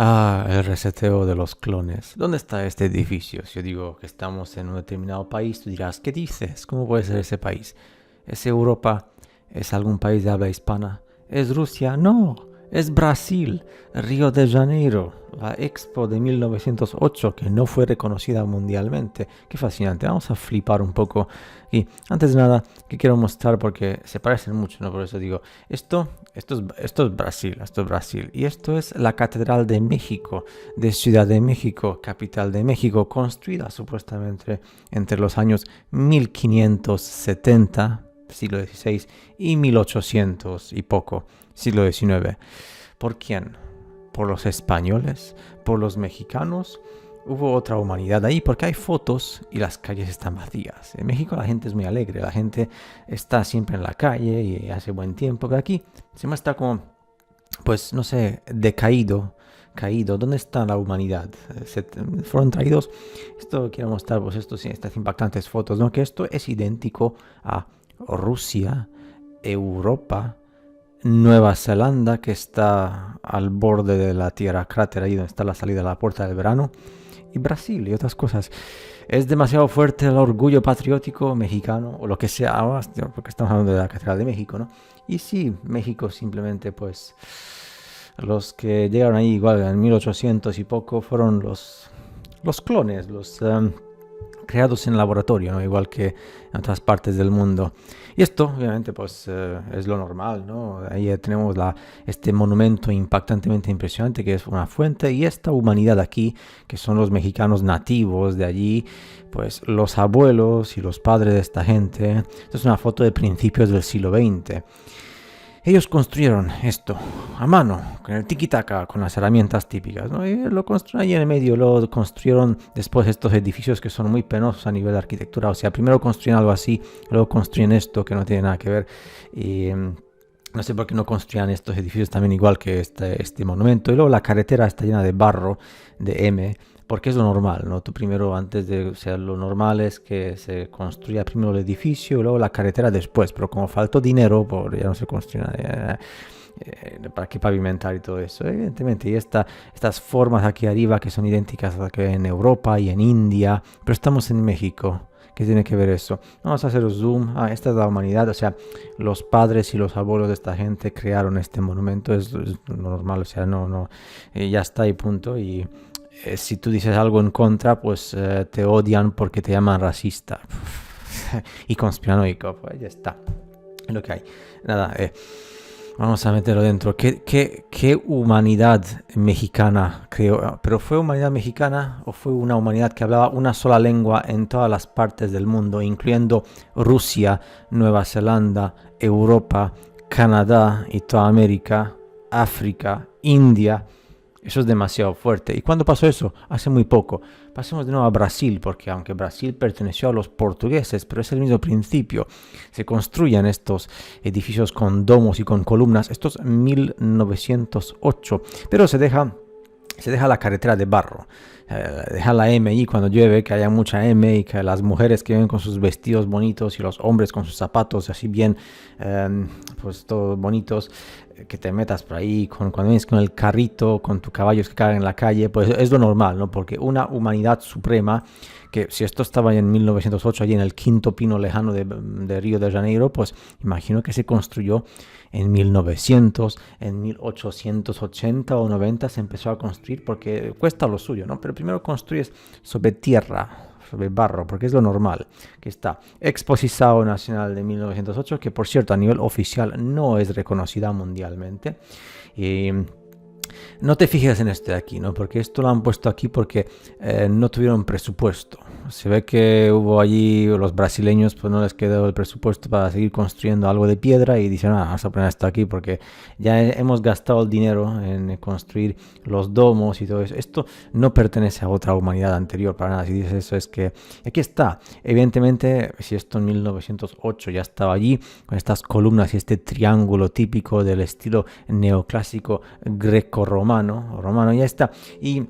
Ah, el reseteo de los clones. ¿Dónde está este edificio? Si yo digo que estamos en un determinado país, tú dirás, ¿qué dices? ¿Cómo puede ser ese país? ¿Es Europa? ¿Es algún país de habla hispana? ¿Es Rusia? No, es Brasil, Río de Janeiro, la Expo de 1908 que no fue reconocida mundialmente. Qué fascinante, vamos a flipar un poco. Y antes de nada, que quiero mostrar porque se parecen mucho, ¿no? Por eso digo, esto es Brasil, esto es Brasil. Y esto es la Catedral de México, de Ciudad de México, capital de México, construida supuestamente entre los años 1570, siglo XVI, y 1800 y poco, siglo XIX. ¿Por quién? ¿Por los españoles? ¿Por los mexicanos? Hubo otra humanidad ahí porque hay fotos y las calles están vacías. En México la gente es muy alegre, la gente está siempre en la calle y hace buen tiempo, pero aquí se muestra como, pues no sé, decaído, caído. ¿Dónde está la humanidad? Fueron traídos, esto quiero mostrar, pues esto sí, estas impactantes fotos, ¿no? Que esto es idéntico a Rusia, Europa, Nueva Zelanda, que está al borde de la Tierra cráter, ahí donde está la salida a la puerta del verano, y Brasil y otras cosas. Es demasiado fuerte el orgullo patriótico mexicano, o lo que sea ahora, porque estamos hablando de la Catedral de México, ¿no? Y sí, México simplemente, pues, los que llegaron ahí igual en 1800 y poco fueron los clones, los creados en laboratorio, ¿no? Igual que en otras partes del mundo. Y esto, obviamente, pues es lo normal, ¿no? Ahí tenemos este monumento impactantemente impresionante que es una fuente y esta humanidad aquí, que son los mexicanos nativos de allí, pues los abuelos y los padres de esta gente. Esta es una foto de principios del siglo XX. Ellos construyeron esto a mano, con el tiki-taka, con las herramientas típicas, ¿no? Y lo construyeron ahí en el medio, luego construyeron después estos edificios que son muy penosos a nivel de arquitectura. O sea, primero construyen algo así, luego construyen esto que no tiene nada que ver. Y no sé por qué no construían estos edificios también igual que este monumento. Y luego la carretera está llena de barro, de M, porque es lo normal, ¿no? Tú primero, antes de, o sea, lo normal es que se construya primero el edificio y luego la carretera después, pero como faltó dinero, ya no se construye nada. ¿Para qué pavimentar y todo eso? Evidentemente, y estas formas aquí arriba que son idénticas a las que en Europa y en India, pero estamos en México. ¿Qué tiene que ver eso? Vamos a hacer zoom. Esta es la humanidad. O sea, los padres y los abuelos de esta gente crearon este monumento. Es normal. O sea, no. Ya está y punto. Y si tú dices algo en contra, pues te odian porque te llaman racista. Y conspiranoico. Pues ya está. Es lo que hay. Nada, vamos a meterlo dentro. ¿Qué humanidad mexicana creó? ¿Pero fue humanidad mexicana o fue una humanidad que hablaba una sola lengua en todas las partes del mundo, incluyendo Rusia, Nueva Zelanda, Europa, Canadá y toda América, África, India? Eso es demasiado fuerte. ¿Y cuándo pasó eso? Hace muy poco. Pasemos de nuevo a Brasil, porque aunque Brasil perteneció a los portugueses, pero es el mismo principio. Se construyen estos edificios con domos y con columnas. Esto es 1908, pero se deja la carretera de barro. Deja la M ahí cuando llueve, que haya mucha M y que las mujeres que ven con sus vestidos bonitos y los hombres con sus zapatos así bien, pues todos bonitos, que te metas por ahí cuando vienes con el carrito, con tus caballos que caen en la calle, pues es lo normal, ¿no? Porque una humanidad suprema, que si esto estaba en 1908, allí en el quinto pino lejano de Río de Janeiro, pues imagino que se construyó en 1900, en 1880 o 90 se empezó a construir porque cuesta lo suyo, ¿no? Pero primero construyes sobre tierra, sobre barro, porque es lo normal. Que está Exposición Nacional de 1908, que por cierto a nivel oficial no es reconocida mundialmente. Y no te fijes en este de aquí, ¿no? Porque esto lo han puesto aquí porque no tuvieron presupuesto. Se ve que hubo allí los brasileños, pues no les quedó el presupuesto para seguir construyendo algo de piedra y dicen, vamos a poner esto aquí porque ya hemos gastado el dinero en construir los domos y todo eso. Esto no pertenece a otra humanidad anterior para nada. Si dices eso es que aquí está. Evidentemente, si esto en 1908 ya estaba allí, con estas columnas y este triángulo típico del estilo neoclásico greco-romano, ya está. Y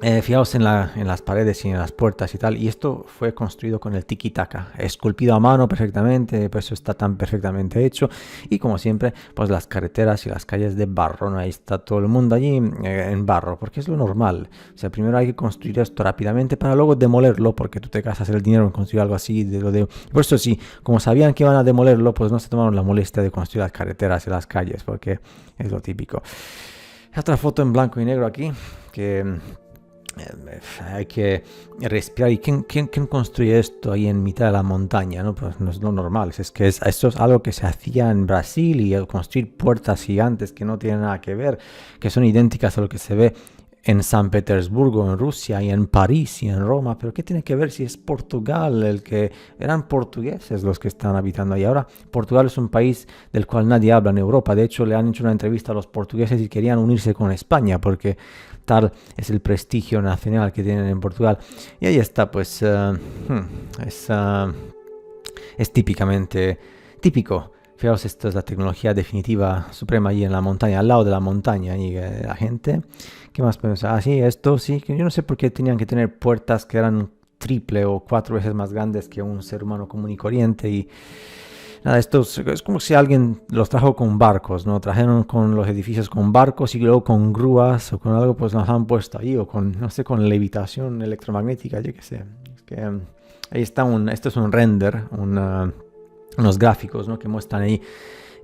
Fijaos en las paredes y en las puertas y tal. Y esto fue construido con el tiki-taka, esculpido a mano perfectamente, por eso está tan perfectamente hecho. Y como siempre, pues las carreteras y las calles de barro, ¿no? Ahí está todo el mundo allí en barro, porque es lo normal. O sea, primero hay que construir esto rápidamente para luego demolerlo, porque tú te gastas el dinero en construir algo así. Por eso sí, como sabían que iban a demolerlo, pues no se tomaron la molestia de construir las carreteras y las calles, porque es lo típico. Otra foto en blanco y negro aquí, que hay que respirar. ¿Y quién construye esto ahí en mitad de la montaña? ¿No? Pues no es lo normal. Es que esto es algo que se hacía en Brasil, y construir puertas gigantes que no tienen nada que ver, que son idénticas a lo que se ve en San Petersburgo, en Rusia, y en París y en Roma. Pero ¿qué tiene que ver si es Portugal el que... Eran portugueses los que están habitando ahí. Ahora Portugal es un país del cual nadie habla en Europa. De hecho, le han hecho una entrevista a los portugueses y querían unirse con España, porque tal es el prestigio nacional que tienen en Portugal. Y ahí está, pues es típico. Fijaos, esto es la tecnología definitiva suprema allí en la montaña, al lado de la montaña. Y la gente, ¿qué más podemos decir? Sí, esto sí, que yo no sé por qué tenían que tener puertas que eran triple o 4 veces más grandes que un ser humano común y corriente. Y nada, esto es como si alguien los trajo con barcos, ¿no? Trajeron con los edificios con barcos y luego con grúas o con algo, pues los han puesto ahí, o con, no sé, con levitación electromagnética, yo qué sé. Es que ahí está esto es un render, unos gráficos, ¿no? Que muestran ahí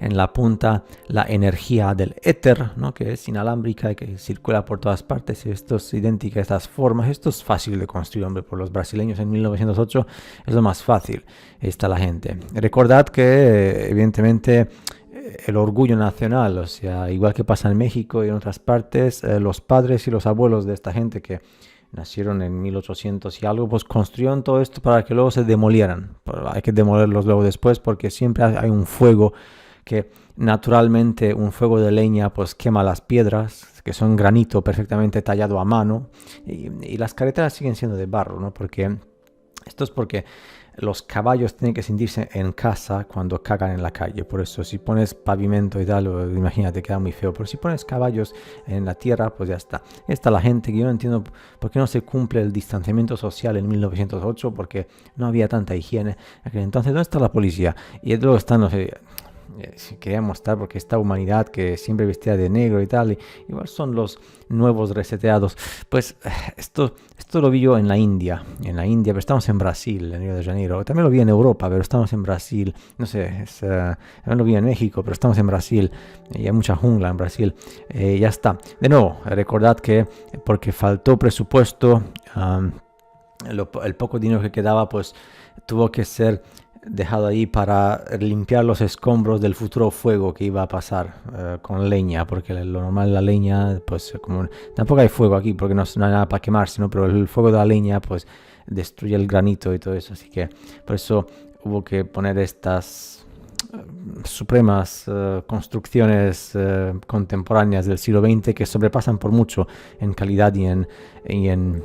en la punta la energía del éter, ¿no? Que es inalámbrica y que circula por todas partes. Y esto es idéntica a estas formas. Esto es fácil de construir, hombre, por los brasileños en 1908 es lo más fácil. Ahí está la gente. Recordad que, evidentemente, el orgullo nacional, o sea, igual que pasa en México y en otras partes, los padres y los abuelos de esta gente que nacieron en 1800 y algo, pues construyeron todo esto para que luego se demolieran. Pero hay que demolerlos luego después, porque siempre hay un fuego que naturalmente, un fuego de leña pues quema las piedras, que son granito perfectamente tallado a mano, y las carreteras siguen siendo de barro, ¿no? Porque esto es porque los caballos tienen que sentirse en casa cuando cagan en la calle. Por eso, si pones pavimento y tal, imagínate, queda muy feo. Pero si pones caballos en la tierra, pues ya está. Esta la gente que yo no entiendo por qué no se cumple el distanciamiento social en 1908, porque no había tanta higiene. Entonces, ¿dónde está la policía? Y luego están los... quería mostrar, porque esta humanidad que siempre vestía de negro y tal, igual son los nuevos reseteados. Pues esto lo vi yo en la India, pero estamos en Brasil, en Río de Janeiro. También lo vi en Europa, pero estamos en Brasil. No sé, también lo vi en México, pero estamos en Brasil. Y hay mucha jungla en Brasil. Ya está. De nuevo, recordad que porque faltó presupuesto, el poco dinero que quedaba, pues tuvo que ser dejado ahí para limpiar los escombros del futuro fuego que iba a pasar con leña, porque lo normal, la leña, pues como tampoco hay fuego aquí porque no hay nada para quemarse, ¿no? Pero el fuego de la leña pues destruye el granito y todo eso, así que por eso hubo que poner estas supremas construcciones contemporáneas del siglo XX, que sobrepasan por mucho en calidad y en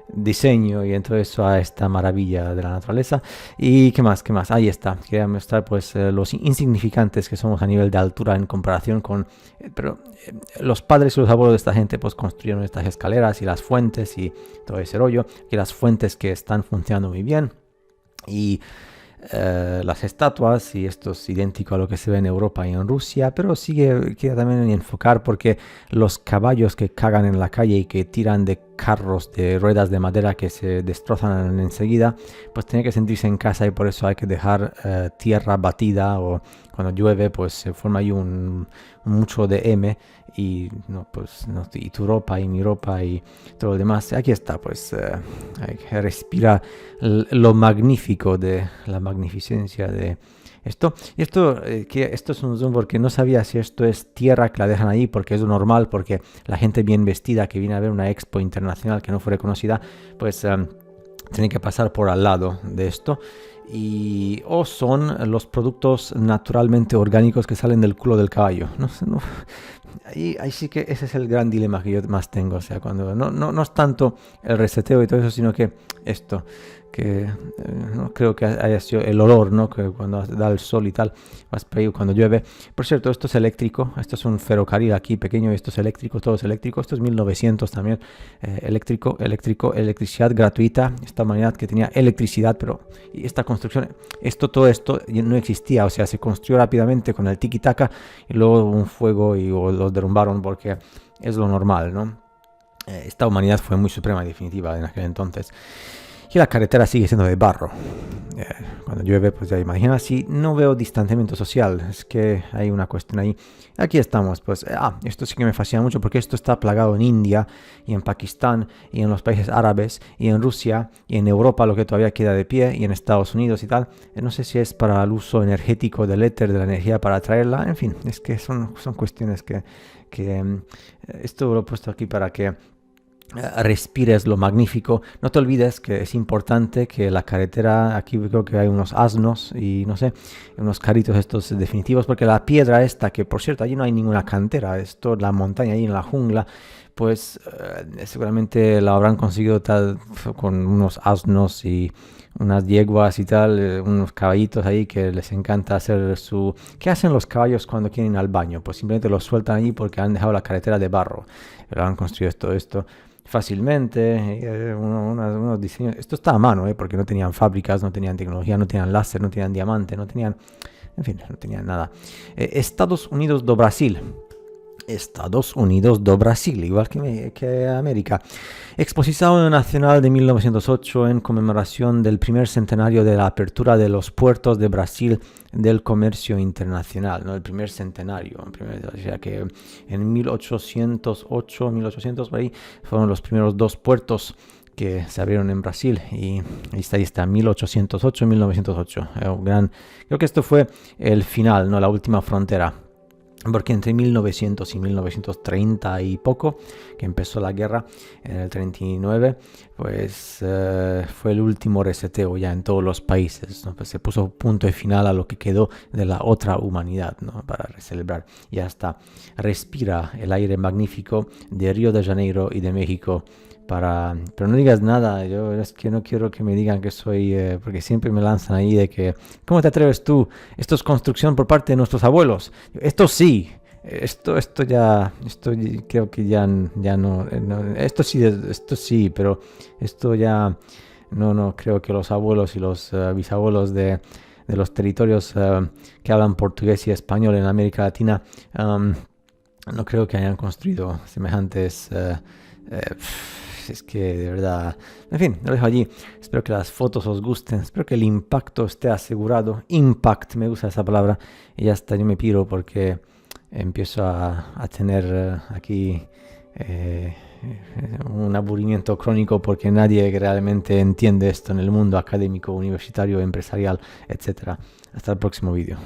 diseño y en todo eso a esta maravilla de la naturaleza. Y qué más, ahí está. Quería mostrar pues los insignificantes que somos a nivel de altura en comparación con pero los padres y los abuelos de esta gente pues construyeron estas escaleras y las fuentes y todo ese rollo, y las fuentes que están funcionando muy bien, y las estatuas, y esto es idéntico a lo que se ve en Europa y en Rusia, pero quiere también enfocar porque los caballos que cagan en la calle y que tiran de carros de ruedas de madera que se destrozan enseguida, pues tiene que sentirse en casa, y por eso hay que dejar tierra batida, o cuando llueve pues se forma ahí mucho de M, y y tu ropa y mi ropa y todo lo demás. Aquí está, pues hay que respirar lo magnífico de la magnificencia de esto. Y esto es un zoom porque no sabía si esto es tierra que la dejan ahí porque es lo normal, porque la gente bien vestida que viene a ver una expo internacional que no fue reconocida, pues tiene que pasar por al lado de esto. O son los productos naturalmente orgánicos que salen del culo del caballo. No. Ahí sí que ese es el gran dilema que yo más tengo. O sea, cuando no es tanto el reseteo y todo eso, sino que esto, no creo que haya sido el olor, ¿no? Que cuando da el sol y tal, vas por ahí cuando llueve. Por cierto, esto es eléctrico, esto es un ferrocarril aquí pequeño, esto es eléctrico, todo es eléctrico, esto es 1900 también, electricidad gratuita, esta humanidad que tenía electricidad, pero y esta construcción, todo esto no existía, o sea, se construyó rápidamente con el tiki-taka y luego un fuego y los derrumbaron porque es lo normal, ¿no? Esta humanidad fue muy suprema y definitiva en aquel entonces. Y la carretera sigue siendo de barro. Cuando llueve, pues ya imaginas. Y no veo distanciamiento social. Es que hay una cuestión ahí. Aquí estamos, pues. Esto sí que me fascina mucho porque esto está plagado en India y en Pakistán y en los países árabes y en Rusia y en Europa, lo que todavía queda de pie, y en Estados Unidos y tal. No sé si es para el uso energético del éter, de la energía para atraerla. En fin, es que son cuestiones que esto lo he puesto aquí para que respires lo magnífico. No te olvides que es importante que la carretera, aquí creo que hay unos asnos y no sé, unos carritos estos definitivos, porque la piedra esta, que por cierto allí no hay ninguna cantera, esto la montaña ahí en la jungla, pues seguramente la habrán conseguido tal, con unos asnos y unas yeguas y tal, unos caballitos ahí que les encanta hacer su... ¿Qué hacen los caballos cuando quieren ir al baño? Pues simplemente los sueltan allí porque han dejado la carretera de barro, pero han construido todo esto fácilmente, unos diseños. Esto está a mano, porque no tenían fábricas, no tenían tecnología, no tenían láser, no tenían diamante, no tenían, en fin, no tenían nada. Estados Unidos do Brasil. Estados Unidos do Brasil, igual que América. Exposición Nacional de 1908 en conmemoración del primer centenario de la apertura de los puertos de Brasil del comercio internacional, ¿no? El primer centenario, o sea que en 1808, 1800 por ahí, fueron los primeros dos puertos que se abrieron en Brasil, y ahí está 1808, 1908. Creo que esto fue el final, ¿no? La última frontera. Porque entre 1900 y 1930 y poco, que empezó la guerra en el 39, pues fue el último reseteo ya en todos los países, ¿no? Pues se puso punto y final a lo que quedó de la otra humanidad, ¿no? Para celebrar. Ya está. Respira el aire magnífico de Río de Janeiro y de México. Pero no digas nada, yo es que no quiero que me digan que soy, porque siempre me lanzan ahí de que, ¿cómo te atreves tú? Esto es construcción por parte de nuestros abuelos. Esto sí, esto creo que ya no, esto sí, pero esto ya, no creo que los abuelos y los bisabuelos de los territorios que hablan portugués y español en América Latina, no creo que hayan construido semejantes... es que de verdad, en fin, lo dejo allí. Espero que las fotos os gusten, espero que el impacto esté asegurado. Impact, me gusta esa palabra. Y ya está, yo me piro porque empiezo a tener aquí un aburrimiento crónico, porque nadie realmente entiende esto en el mundo académico, universitario, empresarial, etc. Hasta el próximo vídeo.